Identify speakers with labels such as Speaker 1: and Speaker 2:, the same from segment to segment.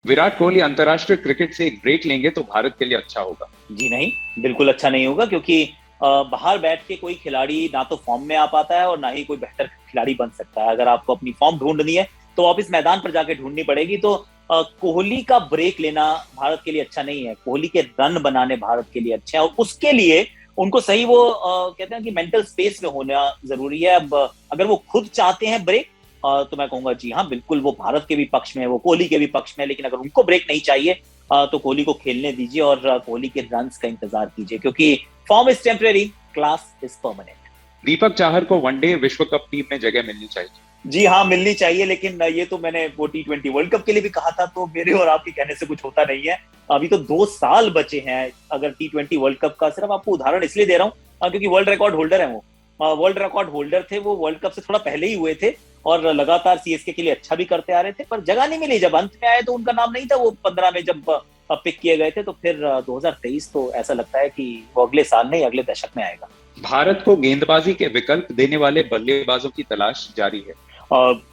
Speaker 1: विराट कोहली अंतर्राष्ट्रीय क्रिकेट से एक ब्रेक लेंगे तो भारत के लिए अच्छा होगा।
Speaker 2: जी नहीं, बिल्कुल अच्छा नहीं होगा, क्योंकि बाहर बैठ के कोई खिलाड़ी ना तो फॉर्म में आ पाता है और ना ही कोई बेहतर खिलाड़ी बन सकता है। अगर आपको अपनी फॉर्म ढूंढनी है तो वापस मैदान पर जाके ढूंढनी पड़ेगी। तो कोहली का ब्रेक लेना भारत के लिए अच्छा नहीं है। कोहली के रन बनाने भारत के लिए अच्छे हैं, और उसके लिए उनको सही वो कहते हैं कि मेंटल स्पेस में होना जरूरी है। अब अगर वो खुद चाहते हैं ब्रेक, तो मैं कहूंगा जी हाँ, बिल्कुल वो भारत के भी पक्ष में है, वो कोहली के भी पक्ष में है। लेकिन अगर उनको ब्रेक नहीं चाहिए तो कोहली को खेलने दीजिए और कोहली के रन्स का इंतजार कीजिए, क्योंकि form is temporary, class is permanent.
Speaker 1: Deepak Chahar को वनडे विश्व कप टीम में जगह मिलनी चाहिए।
Speaker 2: जी हाँ, मिलनी चाहिए, लेकिन ये तो मैंने वो T20 वर्ल्ड कप के लिए भी कहा था, तो मेरे और आपके कहने से कुछ होता नहीं है। अभी तो 2 साल बचे हैं। अगर T20 वर्ल्ड कप का सिर्फ आपको उदाहरण इसलिए दे रहा हूँ क्योंकि वर्ल्ड रिकॉर्ड होल्डर है वो। वर्ल्ड रिकॉर्ड होल्डर थे वो, वर्ल्ड कप से थोड़ा पहले ही हुए थे और लगातार सीएसके के लिए अच्छा भी करते आ रहे थे, पर जगह नहीं मिली। जब अंत में आए तो उनका नाम नहीं था वो 15 में जब पिक किए गए थे। तो फिर 2023 तो ऐसा लगता है कि वो अगले साल नहीं, अगले दशक में आएगा।
Speaker 1: भारत को गेंदबाजी के विकल्प देने वाले बल्लेबाजों की तलाश जारी है।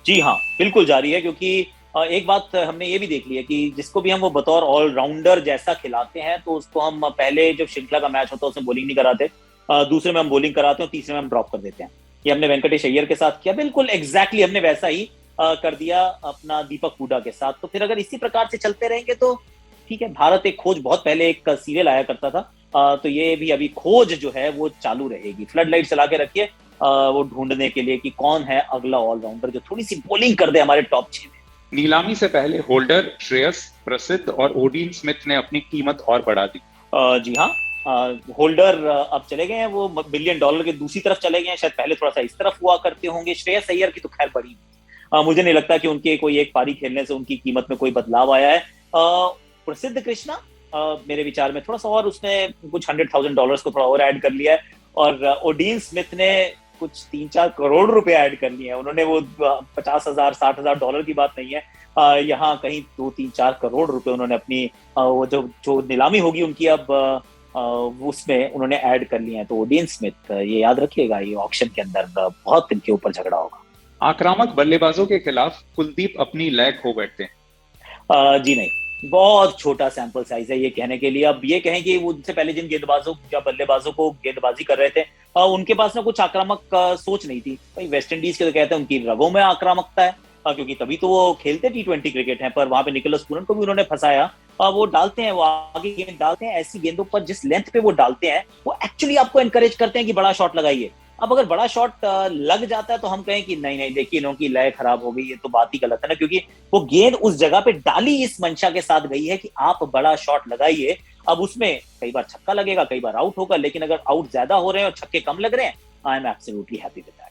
Speaker 2: जी हाँ, बिल्कुल जारी है, क्योंकि एक बात हमने ये भी देख ली है कि जिसको भी हम वो बतौर ऑलराउंडर जैसा खिलाते हैं, तो उसको हम पहले जब श्रृंखला का मैच होता है उसमें बॉलिंग नहीं कराते, दूसरे में हम बॉलिंग कराते हैं और तीसरे में हम ड्रॉप कर देते हैं। ये हमने वेंकटेश अय्यर के साथ किया, बिल्कुल एग्जैक्टली हमने वैसा ही कर दिया अपना दीपक हुडा के साथ। तो फिर अगर इसी प्रकार से चलते रहेंगे तो ठीक है। भारत एक खोज बहुत पहले एक सीरियल आया करता था, तो ये भी अभी खोज जो है वो चालू रहेगी। फ्लड लाइट चला के रखिए वो ढूंढने के लिए कि कौन है अगला ऑलराउंडर जो थोड़ी सी बॉलिंग कर दे हमारे टॉप 6 में।
Speaker 1: नीलामी से पहले होल्डर, श्रेयस, प्रसिद्ध और ओडीन स्मिथ ने अपनी कीमत और बढ़ा दी।
Speaker 2: जी हाँ, होल्डर अब चले गए हैं, वो बिलियन डॉलर के दूसरी तरफ चले गए हैं। शायद पहले थोड़ा सा इस तरफ हुआ करते होंगे। श्रेयस अय्यर की तो खैर बड़ी, मुझे नहीं लगता कि उनके कोई एक पारी खेलने से उनकी कीमत में कोई बदलाव आया है। प्रसिद्ध कृष्णा मेरे विचार में थोड़ा सा और उसने कुछ $100,000 को थोड़ा और ऐड कर लिया है, और ओडीन स्मिथ ने कुछ 3-4 करोड़ रुपए ऐड कर लिए हैं। उन्होंने वो 50,000 $60,000 की बात नहीं है, यहाँ कहीं 2-3-4 करोड़ रुपए उन्होंने अपनी वो जो नीलामी होगी उनकी अब उसमें उन्होंने ऐड कर लिए हैं। तो ओडीन स्मिथ ये याद रखिएगा, ये ऑक्शन के अंदर बहुत इनके ऊपर झगड़ा होगा।
Speaker 1: आक्रामक बल्लेबाजों के खिलाफ कुलदीप अपनी लय खो बैठते हैं।
Speaker 2: जी नहीं, बहुत छोटा सैंपल साइज है ये कहने के लिए। अब ये कहें कि वो उनसे पहले जिन गेंदबाजों या बल्लेबाजों को गेंदबाजी कर रहे थे उनके पास ना कुछ आक्रामक सोच नहीं थी। भाई वेस्ट इंडीज के तो कहते हैं उनकी रगों में आक्रामकता है, क्योंकि तभी तो वो खेलते T20 क्रिकेट है। पर वहां पे निकोलस पूरन को भी उन्होंने फंसाया। वो डालते हैं, वो आगे गेंद डालते हैं, ऐसी गेंदों पर जिस लेंथ पे वो डालते हैं वो एक्चुअली आपको एनकरेज करते हैं कि बड़ा शॉट लगाइए। अब अगर बड़ा शॉट लग जाता है तो हम कहें कि नहीं नहीं, देखिए इनकी लय खराब हो गई, ये तो बात ही गलत है ना, क्योंकि वो गेंद उस जगह पे डाली इस मंशा के साथ गई है कि आप बड़ा शॉट लगाइए। अब उसमें कई बार छक्का लगेगा, कई बार आउट होगा, लेकिन अगर आउट ज्यादा हो रहे हैं और छक्के कम लग रहे हैं, I am absolutely happy with that.